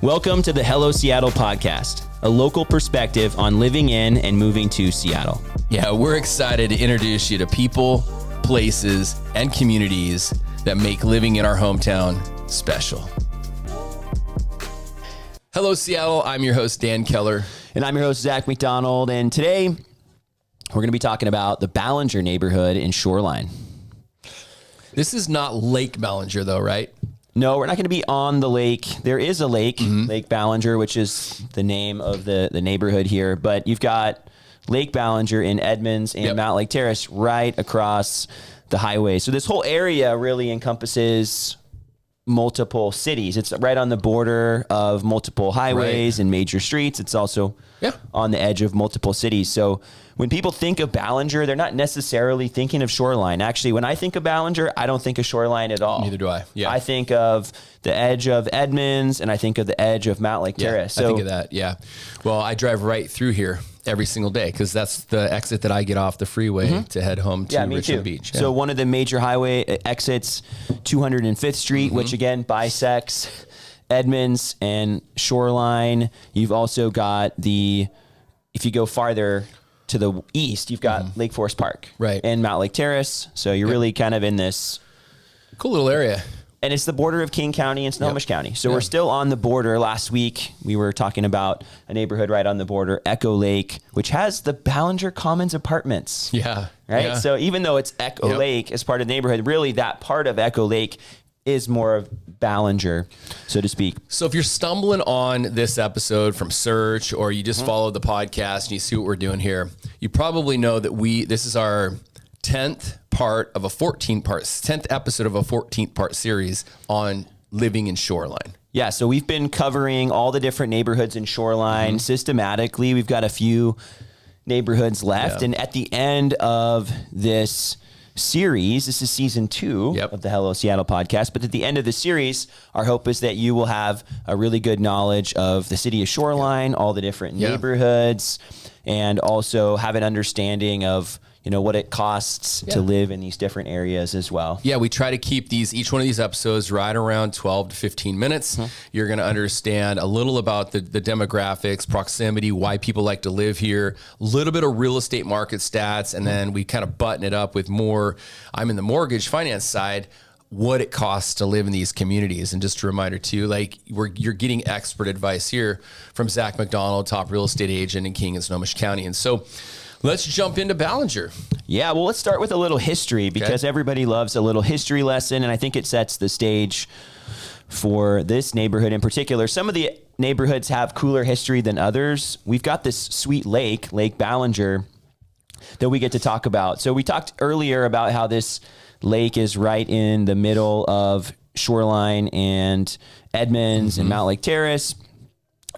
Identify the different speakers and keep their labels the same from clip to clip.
Speaker 1: Welcome to the Hello Seattle podcast, a local perspective on living in and moving to Seattle.
Speaker 2: Yeah, we're excited to introduce you to people, places, and communities that make living in our hometown special. Hello, Seattle. I'm your host, Dan Keller.
Speaker 1: And I'm your host, Zach McDonald. And today, we're going to be talking about the Ballinger neighborhood in Shoreline.
Speaker 2: This is not Lake Ballinger, though, right?
Speaker 1: No, we're not going to be on the lake. There is a lake, Lake Ballinger, which is the name of the neighborhood here. But you've got Lake Ballinger in Edmonds and Mountlake Terrace right across the highway. So this whole area really encompasses multiple cities. It's right on the border of multiple highways and major streets. It's also on the edge of multiple cities. So when people think of Ballinger, they're not necessarily thinking of Shoreline. Actually, when I think of Ballinger, I don't think of Shoreline at all.
Speaker 2: Neither do I. Yeah.
Speaker 1: I think of the edge of Edmonds and I think of the edge of Mountlake Terrace.
Speaker 2: So, I think of that. Yeah. Well, I drive right through here every single day because that's the exit that I get off the freeway to head home to Richmond Beach. Yeah.
Speaker 1: So one of the major highway exits, 205th Street, which again bisects Edmonds and Shoreline. You've also got if you go farther to the east, you've got Lake Forest Park and Mountlake Terrace. So you're really kind of in this
Speaker 2: cool little area.
Speaker 1: And it's the border of King County and Snohomish County. So we're still on the border. Last week, we were talking about a neighborhood right on the border, Echo Lake, which has the Ballinger Commons apartments.
Speaker 2: Yeah.
Speaker 1: Right?
Speaker 2: Yeah.
Speaker 1: So even though it's Echo Lake as part of the neighborhood, really that part of Echo Lake is more of Ballinger, so to speak.
Speaker 2: So if you're stumbling on this episode from search or you just followed the podcast and you see what we're doing here, you probably know that this is our 10th episode of a 14-part series on living in Shoreline.
Speaker 1: Yeah, so we've been covering all the different neighborhoods in Shoreline systematically. We've got a few neighborhoods left. And at the end of this series, this is season 2 of the Hello Seattle podcast. But at the end of the series, our hope is that you will have a really good knowledge of the city of Shoreline, all the different neighborhoods, and also have an understanding of what it costs to live in these different areas as well. Yeah,
Speaker 2: we try to keep each one of these episodes right around 12 to 15 minutes. You're going to understand a little about the demographics, proximity, why people like to live here, a little bit of real estate market stats, and then we kind of button it up with more, I'm in the mortgage finance side, what it costs to live in these communities. And just a reminder too, you're getting expert advice here from Zach McDonald, top real estate agent in King and Snohomish County. And so let's jump into Ballinger.
Speaker 1: Yeah, well, let's start with a little history because everybody loves a little history lesson, and I think it sets the stage for this neighborhood in particular. Some of the neighborhoods have cooler history than others. We've got this sweet lake, Lake Ballinger, that we get to talk about. So we talked earlier about how this lake is right in the middle of Shoreline and Edmonds and Mountlake Terrace.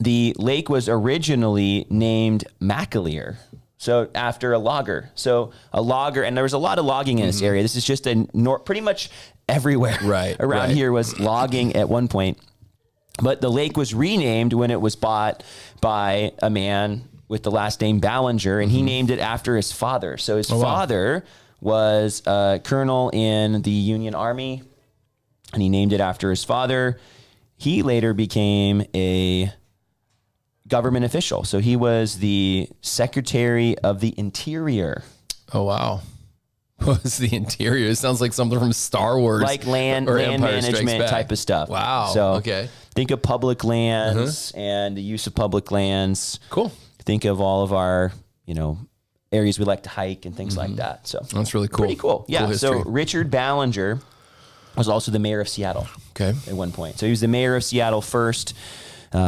Speaker 1: The lake was originally named McAleer. So after a logger. So a logger, and there was a lot of logging in this area. This is just pretty much everywhere around here was logging at one point. But the lake was renamed when it was bought by a man with the last name Ballinger, and he named it after his father. So his father was a colonel in the Union Army, and he named it after his father. He later became a government official. So he was the Secretary of the Interior.
Speaker 2: Oh, wow. What was the Interior? It sounds like something from Star Wars.
Speaker 1: Like land management type of stuff.
Speaker 2: Wow.
Speaker 1: So think of public lands and the use of public lands.
Speaker 2: Cool.
Speaker 1: Think of all of our, areas we like to hike and things like that. So
Speaker 2: that's really cool.
Speaker 1: Pretty cool. Yeah. Cool history. So Richard Ballinger was also the mayor of Seattle. At one point. So he was the mayor of Seattle first.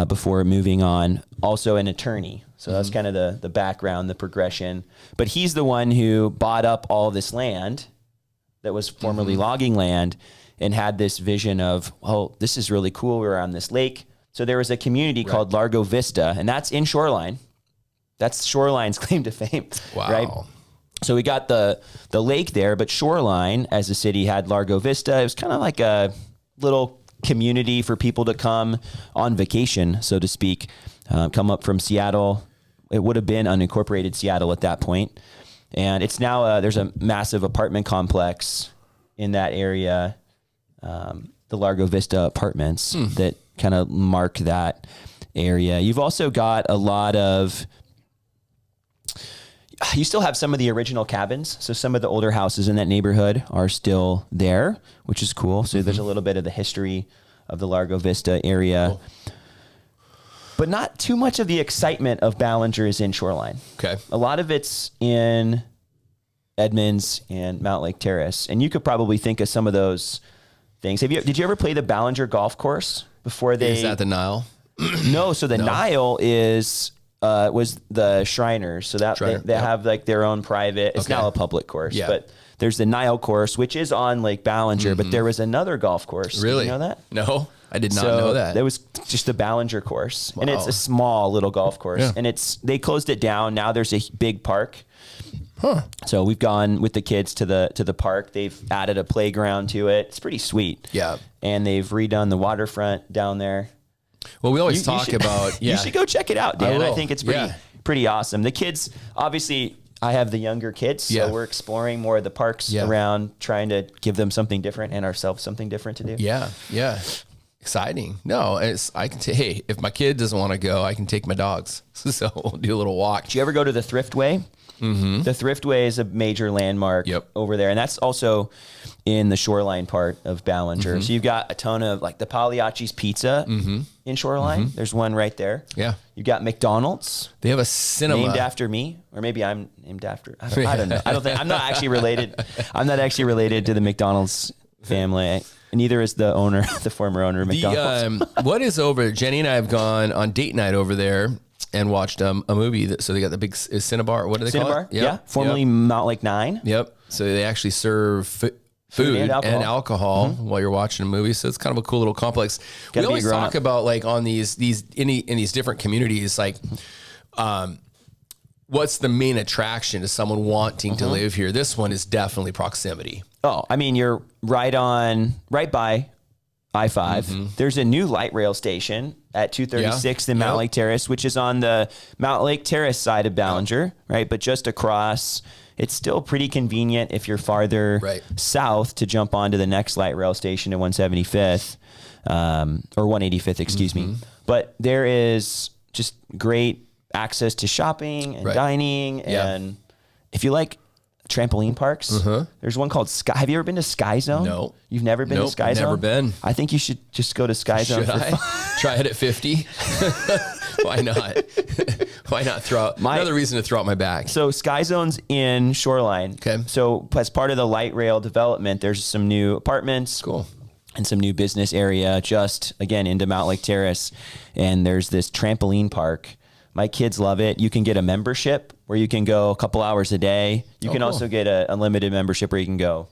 Speaker 1: Before moving on, also an attorney. So that's kind of the background, the progression. But he's the one who bought up all this land that was formerly logging land and had this vision of, this is really cool. We're on this lake. So there was a community called Largo Vista, and that's in Shoreline. That's Shoreline's claim to fame.
Speaker 2: Wow.
Speaker 1: Right? So we got the lake there, but Shoreline as a city had Largo Vista. It was kind of like a little community for people to come on vacation, so to speak, come up from Seattle. It would have been unincorporated Seattle at that point. And it's now, there's a massive apartment complex in that area. the Largo Vista apartments that kind of mark that area. You've also got a lot of, you still have some of the original cabins. So some of the older houses in that neighborhood are still there, which is cool. So there's a little bit of the history of the Largo Vista area. Cool. But not too much of the excitement of Ballinger is in Shoreline.
Speaker 2: Okay.
Speaker 1: A lot of it's in Edmonds and Mountlake Terrace. And you could probably think of some of those things. Did you ever play the Ballinger Golf Course before they...
Speaker 2: Is that the Nile?
Speaker 1: No. So the Nile was the Shriners. So that they have like their own private, it's now a public course, but there's the Nile course, which is on Lake Ballinger, but there was another golf course.
Speaker 2: Really?
Speaker 1: Did you know that?
Speaker 2: No, I did not know that.
Speaker 1: That was just the Ballinger course. Wow. And it's a small little golf course and they closed it down. Now there's a big park. Huh. So we've gone with the kids to the park. They've added a playground to it. It's pretty sweet.
Speaker 2: Yeah.
Speaker 1: And they've redone the waterfront down there.
Speaker 2: Well, we always talk about,
Speaker 1: you should go check it out, Dan. I think it's pretty awesome. The kids, obviously, I have the younger kids, so we're exploring more of the parks around, trying to give them something different and ourselves something different to do.
Speaker 2: Yeah, yeah. Exciting. No, hey, if my kid doesn't want to go, I can take my dogs. So we'll do a little walk.
Speaker 1: Did you ever go to the Thriftway? Mm-hmm. The Thriftway is a major landmark over there, and that's also in the Shoreline part of Ballinger. Mm-hmm. So you've got a ton of like the Pagliacci's Pizza in Shoreline. Mm-hmm. There's one right there. Yeah. You've got McDonald's.
Speaker 2: They have a cinema
Speaker 1: named after me, or maybe I'm named after. I don't know. I don't think I'm not actually related. I'm not actually related to the McDonald's family. Neither is the owner, the former owner of McDonald's.
Speaker 2: What is over? Jenny and I have gone on date night over there and watched a movie. So they got the big Cinnabar. What do they call it?
Speaker 1: Yeah. Formerly Mountlake 9.
Speaker 2: Yep. So they actually serve food and alcohol while you're watching a movie. So it's kind of a cool little complex. We always talk about like on in these different communities, like, what's the main attraction to someone wanting to live here? This one is definitely proximity.
Speaker 1: Oh, I mean, you're right by I-5. There's a new light rail station at 236th and Mountlake Terrace, which is on the Mountlake Terrace side of Ballinger, right? But just across, it's still pretty convenient if you're farther south to jump onto the next light rail station at 175th, or 185th, excuse me. But there is just great access to shopping and dining. And if you like trampoline parks, there's one called Sky. Have you ever been to Sky Zone?
Speaker 2: No.
Speaker 1: You've never been to Sky Zone?
Speaker 2: Never been.
Speaker 1: I think you should just go to Sky Zone.
Speaker 2: Should I? Try it at 50? Why not? Why not another reason to throw out my bag?
Speaker 1: So Sky Zone's in Shoreline. Okay. So as part of the light rail development, there's some new apartments.
Speaker 2: Cool.
Speaker 1: And some new business area just, again, into Mountlake Terrace. And there's this trampoline park. My kids love it. You can get a membership where you can go a couple hours a day. You can also get an unlimited membership where you can go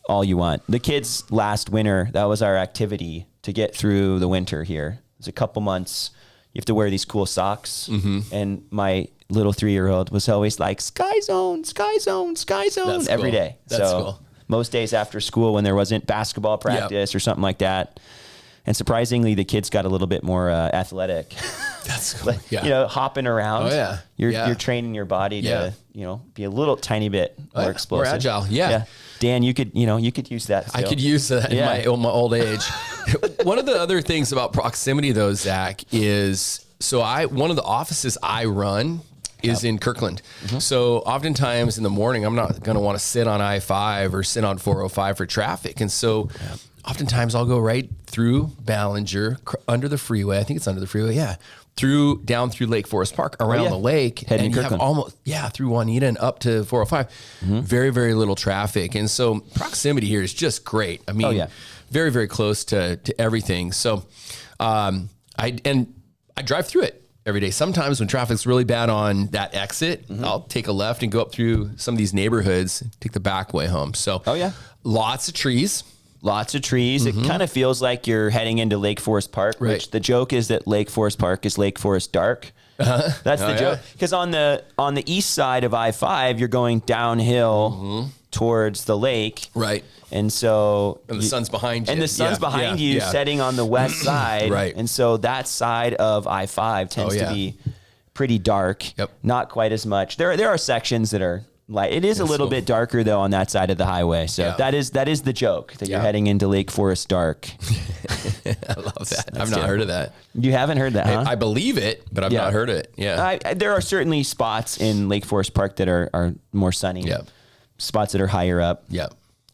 Speaker 1: all you want. The kids last winter, that was our activity to get through the winter here. It's a couple months. You have to wear these cool socks. And my little 3-year-old was always like, Sky Zone, Sky Zone, Sky Zone every day.
Speaker 2: That's cool.
Speaker 1: Most days after school when there wasn't basketball practice or something like that. And surprisingly, the kids got a little bit more athletic.
Speaker 2: That's cool.
Speaker 1: You know, hopping around.
Speaker 2: Oh, yeah.
Speaker 1: You're training your body to, be a little tiny bit more explosive.
Speaker 2: More agile. Yeah.
Speaker 1: Dan, you could use that still.
Speaker 2: I could use that in my old age. One of the other things about proximity though, Zach, is one of the offices I run is in Kirkland. So oftentimes in the morning, I'm not going to want to sit on I-5 or sit on 405 for traffic. And so oftentimes I'll go right through Ballinger, under the freeway. I think it's under the freeway. Yeah. Down through Lake Forest Park, around the lake.
Speaker 1: Heading
Speaker 2: and you have almost, through Juanita and up to 405. Very, very little traffic. And so proximity here is just great. I mean, very, very close to everything. So I drive through it every day. Sometimes when traffic's really bad on that exit, I'll take a left and go up through some of these neighborhoods, take the back way home. So lots of trees.
Speaker 1: Lots of trees. It kind of feels like you're heading into Lake Forest Park, which the joke is that Lake Forest Park is Lake Forest Dark. That's the joke. Because on the east side of I-5, you're going downhill towards the lake.
Speaker 2: Right.
Speaker 1: And so...
Speaker 2: And the sun's behind you.
Speaker 1: And the sun's behind you setting on the west side. And so that side of I-5 tends to be pretty dark. Not quite as much. There are sections that are light. It is a little bit darker though on that side of the highway. So that is the joke that you're heading into Lake Forest dark.
Speaker 2: I love that. I've not heard of that.
Speaker 1: You haven't heard that, huh?
Speaker 2: I believe it, but I've not heard it. Yeah.
Speaker 1: There are certainly spots in Lake Forest Park that are more sunny.
Speaker 2: Yeah.
Speaker 1: Spots that are higher up.
Speaker 2: Yeah.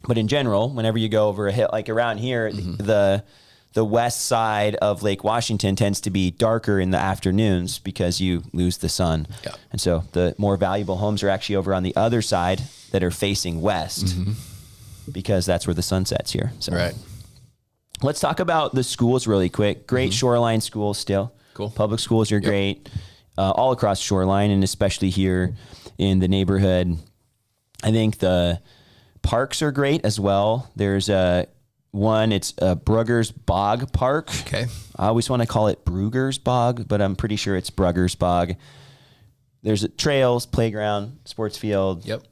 Speaker 1: But in general, whenever you go over a hill, like around here, the west side of Lake Washington tends to be darker in the afternoons because you lose the sun.
Speaker 2: Yeah.
Speaker 1: And so the more valuable homes are actually over on the other side that are facing west because that's where the sun sets here. So
Speaker 2: right.
Speaker 1: Let's talk about the schools really quick. Great Shoreline schools still.
Speaker 2: Cool.
Speaker 1: Public schools are great all across Shoreline and especially here in the neighborhood. I think the parks are great as well. There's it's Brugger's Bog Park.
Speaker 2: Okay.
Speaker 1: I always want to call it Brugger's Bog, but I'm pretty sure it's Brugger's Bog. There's trails, playground, sports field.
Speaker 2: Yep.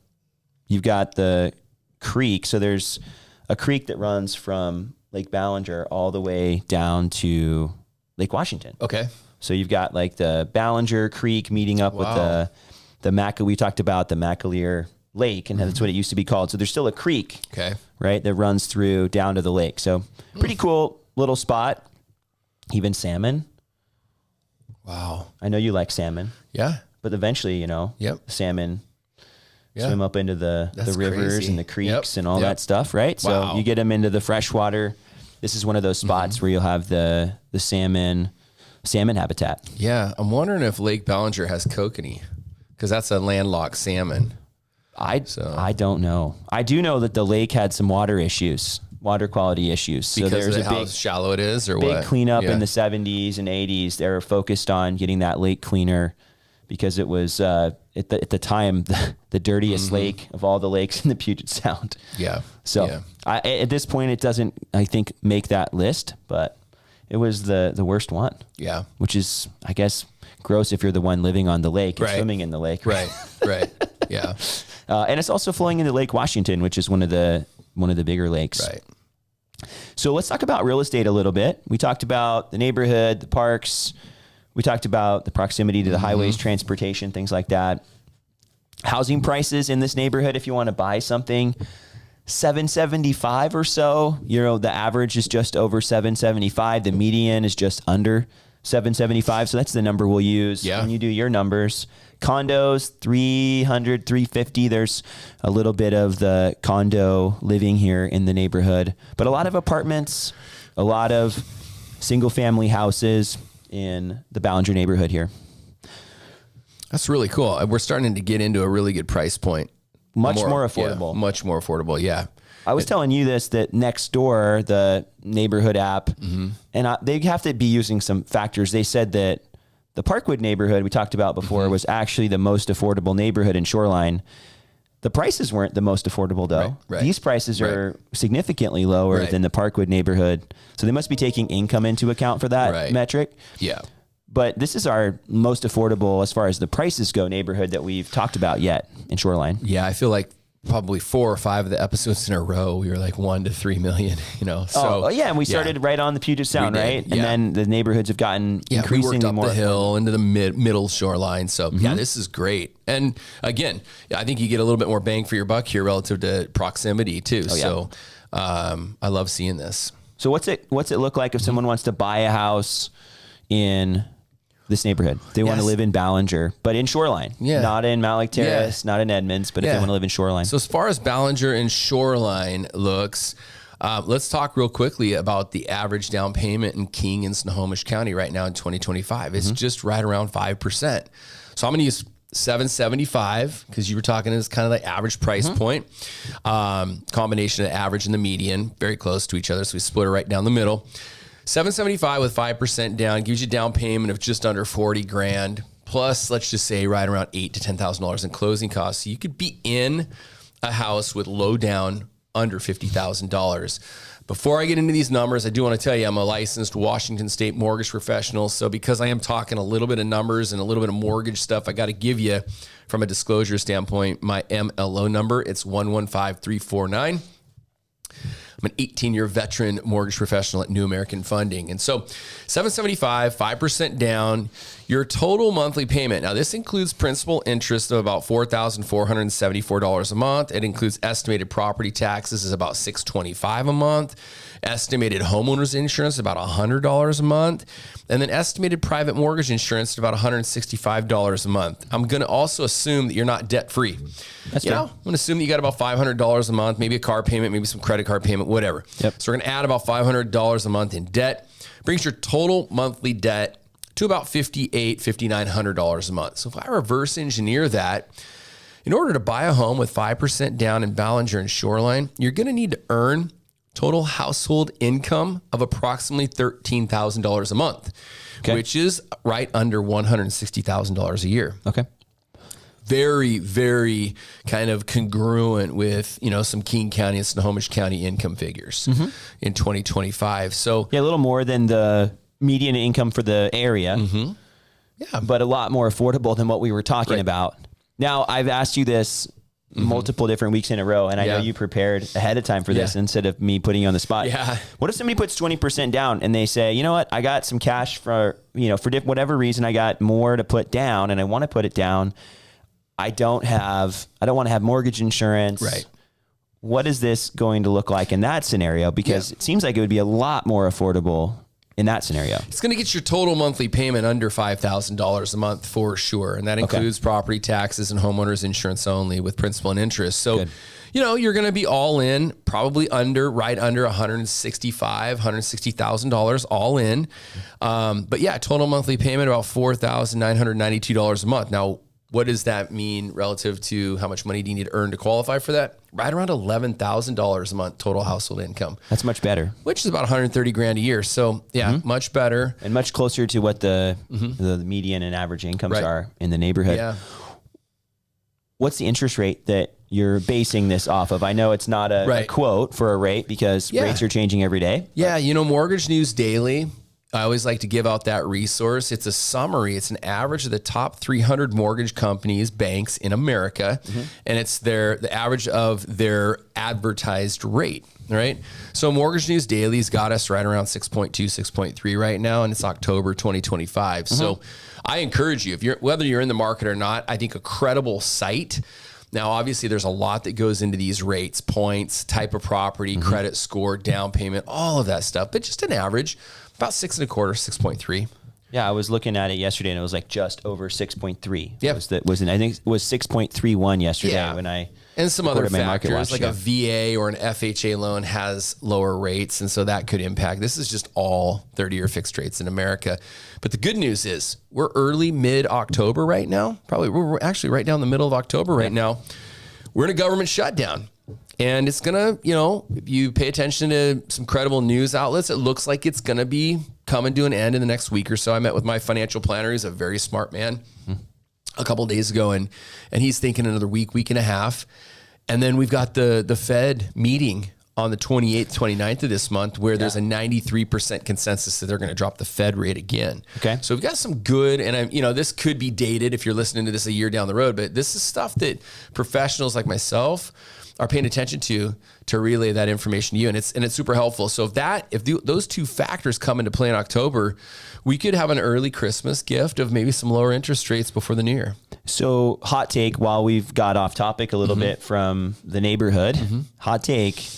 Speaker 1: You've got the creek. So there's a creek that runs from Lake Ballinger all the way down to Lake Washington.
Speaker 2: Okay.
Speaker 1: So you've got like the Ballinger Creek meeting up with the we talked about the McAleer Lake, and that's what it used to be called. So there's still a creek, right, that runs through down to the lake. So pretty cool little spot. Even salmon.
Speaker 2: Wow.
Speaker 1: I know you like salmon.
Speaker 2: Yeah.
Speaker 1: But eventually, salmon swim up into the rivers and the creeks and all that stuff, right?
Speaker 2: Wow.
Speaker 1: So you get them into the freshwater. This is one of those spots where you'll have the salmon habitat.
Speaker 2: Yeah. I'm wondering if Lake Ballinger has kokanee because that's a landlocked salmon.
Speaker 1: I don't know. I do know that the lake had some water quality issues. So
Speaker 2: because
Speaker 1: there's
Speaker 2: of how shallow it is, or
Speaker 1: big
Speaker 2: what?
Speaker 1: Cleanup in the 70s and 80s. They were focused on getting that lake cleaner because it was at the time the dirtiest lake of all the lakes in the Puget Sound.
Speaker 2: Yeah.
Speaker 1: So at this point, it doesn't, I think, make that list, but it was the worst one. Yeah. Which is, I guess, gross if you're the one living on the lake and swimming in the lake.
Speaker 2: Right. Yeah.
Speaker 1: And it's also flowing into Lake Washington, which is one of the bigger lakes.
Speaker 2: Right.
Speaker 1: So let's talk about real estate a little bit. We talked about the neighborhood, the parks. We talked about the proximity to the highways, transportation, things like that. Housing prices in this neighborhood, if you want to buy something, $775 or so. The average is just over $775. The median is just under $775. So that's the number we'll use when you do your numbers. Condos, $300, $350. There's a little bit of the condo living here in the neighborhood, but a lot of apartments, a lot of single family houses in the Ballinger neighborhood here.
Speaker 2: That's really cool. We're starting to get into a really good price point.
Speaker 1: Much more affordable.
Speaker 2: Yeah, much more affordable. Yeah.
Speaker 1: I was telling you this, that next door, the neighborhood app, and they have to be using some factors. They said that the Parkwood neighborhood we talked about before was actually the most affordable neighborhood in Shoreline. The prices weren't the most affordable though. Right. These prices are significantly lower than the Parkwood neighborhood. So they must be taking income into account for that metric.
Speaker 2: Yeah.
Speaker 1: But this is our most affordable as far as the prices go neighborhood that we've talked about yet in Shoreline.
Speaker 2: Yeah, I feel like probably 4 or 5 of the episodes in a row, we were like 1 to 3 million, So
Speaker 1: and we started right on the Puget Sound, right? And then the neighborhoods have gotten increasingly
Speaker 2: we worked up
Speaker 1: more
Speaker 2: the hill into the middle Shoreline. So this is great. And again, I think you get a little bit more bang for your buck here relative to proximity too. So I love seeing this.
Speaker 1: So what's it look like if someone wants to buy a house in this neighborhood? They want to live in Ballinger, but in Shoreline, not in Mountlake Terrace, not in Edmonds, but if they want to live in Shoreline.
Speaker 2: So as far as Ballinger and Shoreline looks, let's talk real quickly about the average down payment in King and Snohomish County right now in 2025. It's just right around 5%. So I'm going to use $775 because you were talking as kind of the average price point, combination of average and the median, very close to each other. So we split it right down the middle. $775 with 5% down gives you a down payment of just under $40,000. Plus, let's just say right around $8,000 to $10,000 in closing costs. So you could be in a house with low down under $50,000. Before I get into these numbers, I do want to tell you I'm a licensed Washington State mortgage professional. So because I am talking a little bit of numbers and a little bit of mortgage stuff, I got to give you, from a disclosure standpoint, my MLO number. It's 115349. I'm an 18-year veteran mortgage professional at New American Funding. And so $775, 5% down, your total monthly payment. Now, this includes principal interest of about $4,474 a month. It includes estimated property taxes is about $625 a month. Estimated homeowners insurance about $100 a month. And then estimated private mortgage insurance about $165 a month. I'm going to also assume that you're not debt free.
Speaker 1: That's
Speaker 2: I'm going to assume that you got about $500 a month, maybe a car payment, maybe some credit card payment, whatever.
Speaker 1: Yep.
Speaker 2: So we're going to add about $500 a month in debt. Brings your total monthly debt to about $5,800, $5,900 a month. So if I reverse engineer that, in order to buy a home with 5% down in Ballinger and Shoreline, you're going to need to earn total household income of approximately $13,000 a month, which is right under $160,000 a year.
Speaker 1: Okay.
Speaker 2: Very, very kind of congruent with, some King County and Snohomish County income figures in 2025. So
Speaker 1: yeah, a little more than the median income for the area, but a lot more affordable than what we were talking about. Now, I've asked you this multiple different weeks in a row, and I know you prepared ahead of time for this instead of me putting you on the spot.
Speaker 2: Yeah.
Speaker 1: What if somebody puts 20% down and they say, you know what, I got some cash for whatever reason, I got more to put down and I want to put it down. I don't want to have mortgage insurance.
Speaker 2: Right.
Speaker 1: What is this going to look like in that scenario? Because it seems like it would be a lot more affordable in that scenario.
Speaker 2: It's going to get your total monthly payment under $5,000 a month for sure. And that includes property taxes and homeowners insurance only with principal and interest. So, you're going to be all in probably right under $160,000 all in. But yeah, total monthly payment about $4,992 a month. Now, what does that mean relative to how much money do you need to earn to qualify for that? Right around $11,000 a month total household income.
Speaker 1: That's much better.
Speaker 2: Which is about $130,000 a year. So much better.
Speaker 1: And much closer to what the median and average incomes are in the neighborhood.
Speaker 2: Yeah.
Speaker 1: What's the interest rate that you're basing this off of? I know it's not a quote for a rate because rates are changing every day.
Speaker 2: Yeah. Mortgage News Daily, I always like to give out that resource. It's a summary. It's an average of the top 300 mortgage companies, banks in America, and it's the average of their advertised rate, right? So Mortgage News Daily's got us right around 6.2, 6.3 right now, and it's October 2025. So I encourage you, whether you're in the market or not, I think a credible site. Now, obviously, there's a lot that goes into these rates, points, type of property, credit score, down payment, all of that stuff. But just an average, about 6.25, 6.3.
Speaker 1: Yeah, I was looking at it yesterday, and it was like just over 6.3.
Speaker 2: Yeah,
Speaker 1: I think it was 6.31 yesterday when I
Speaker 2: and some other factors like
Speaker 1: show.
Speaker 2: a VA or an FHA loan has lower rates, and so that could impact. This is just all 30-year fixed rates in America. But the good news is we're early mid-October right now. We're actually right down the middle of October right now. We're in a government shutdown. And it's going to, if you pay attention to some credible news outlets, it looks like it's going to be coming to an end in the next week or so. I met with my financial planner. He's a very smart man a couple of days ago, and he's thinking another week and a half. And then we've got the Fed meeting on the 28th, 29th of this month, where there's a 93% consensus that they're going to drop the Fed rate again. Okay. So we've got some good, and this could be dated if you're listening to this a year down the road, but this is stuff that professionals like myself are paying attention to relay that information to you. And it's super helpful. So if those two factors come into play in October, we could have an early Christmas gift of maybe some lower interest rates before the new year.
Speaker 1: So hot take, while we've got off topic a little bit from the neighborhood, hot take,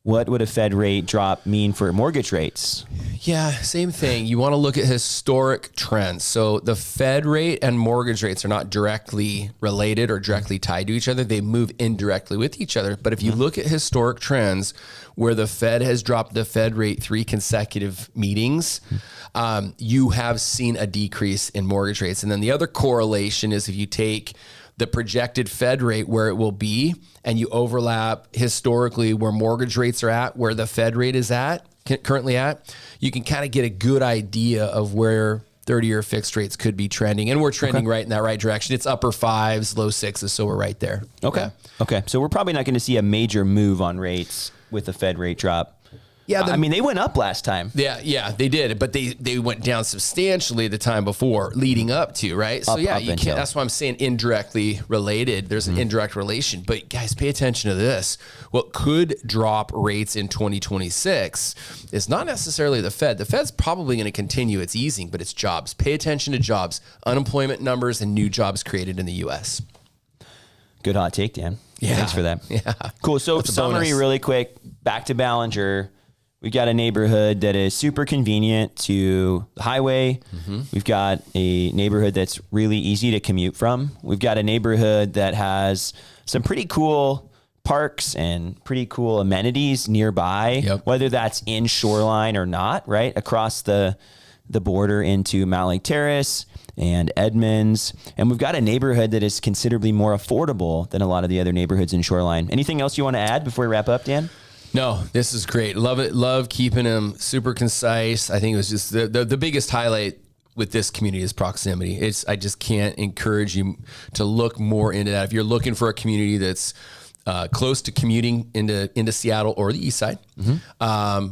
Speaker 1: what would a Fed rate drop mean for mortgage rates?
Speaker 2: Yeah, same thing. You want to look at historic trends. So the Fed rate and mortgage rates are not directly related or directly tied to each other. They move indirectly with each other. But if you look at historic trends where the Fed has dropped the Fed rate 3 consecutive meetings, you have seen a decrease in mortgage rates. And then the other correlation is if you take the projected Fed rate where it will be, and you overlap historically where mortgage rates are at, where the Fed rate is currently at, you can kind of get a good idea of where 30-year fixed rates could be trending. And we're trending right in that right direction. It's upper 5s, low 6s, so we're right there.
Speaker 1: Okay. So we're probably not going to see a major move on rates with the Fed rate drop.
Speaker 2: Yeah,
Speaker 1: I mean, they went up last time.
Speaker 2: Yeah, they did, but they went down substantially the time before, leading up to, right? So you can't. That's why I'm saying indirectly related. There's an indirect relation. But guys, pay attention to this. What could drop rates in 2026 is not necessarily the Fed. The Fed's probably going to continue its easing, but it's jobs. Pay attention to jobs, unemployment numbers, and new jobs created in the U.S.
Speaker 1: Good hot take, Dan.
Speaker 2: Yeah.
Speaker 1: Thanks for that.
Speaker 2: Yeah.
Speaker 1: Cool. So summary really quick, back to Ballinger. We've got a neighborhood that is super convenient to the highway. We've got a neighborhood that's really easy to commute from. We've got a neighborhood that has some pretty cool parks and pretty cool amenities nearby, whether that's in Shoreline or not, right? Across the border into Mountlake Terrace and Edmonds. And we've got a neighborhood that is considerably more affordable than a lot of the other neighborhoods in Shoreline. Anything else you want to add before we wrap up, Dan?
Speaker 2: No, this is great. Love it. Love keeping them super concise. I think it was just the biggest highlight with this community is proximity. I just can't encourage you to look more into that. If you're looking for a community that's close to commuting into Seattle or the east side,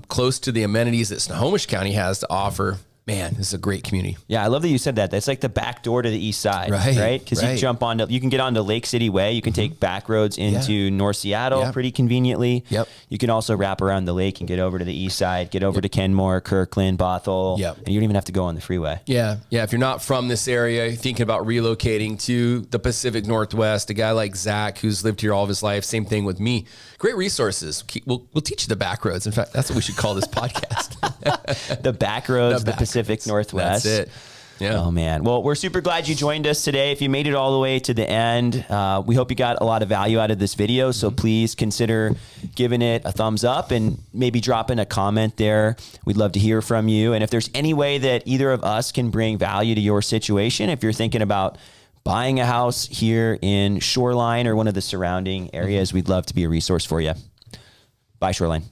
Speaker 2: close to the amenities that Snohomish County has to offer, man, this is a great community.
Speaker 1: Yeah, I love that you said that. That's like the back door to the east side, right? Because you can get onto Lake City Way. You can take back roads into North Seattle pretty conveniently. You can also wrap around the lake and get over to the east side, get over to Kenmore, Kirkland, Bothell, and you don't even have to go on the freeway.
Speaker 2: Yeah. If you're not from this area, thinking about relocating to the Pacific Northwest, a guy like Zach, who's lived here all of his life, same thing with me. Great resources. We'll teach you the back roads. In fact, that's what we should call this podcast.
Speaker 1: The back roads, the Pacific Northwest.
Speaker 2: That's it. Yeah.
Speaker 1: Oh, man. Well, we're super glad you joined us today. If you made it all the way to the end, we hope you got a lot of value out of this video. So please consider giving it a thumbs up and maybe dropping a comment there. We'd love to hear from you. And if there's any way that either of us can bring value to your situation, if you're thinking about buying a house here in Shoreline or one of the surrounding areas, we'd love to be a resource for you. Bye, Shoreline.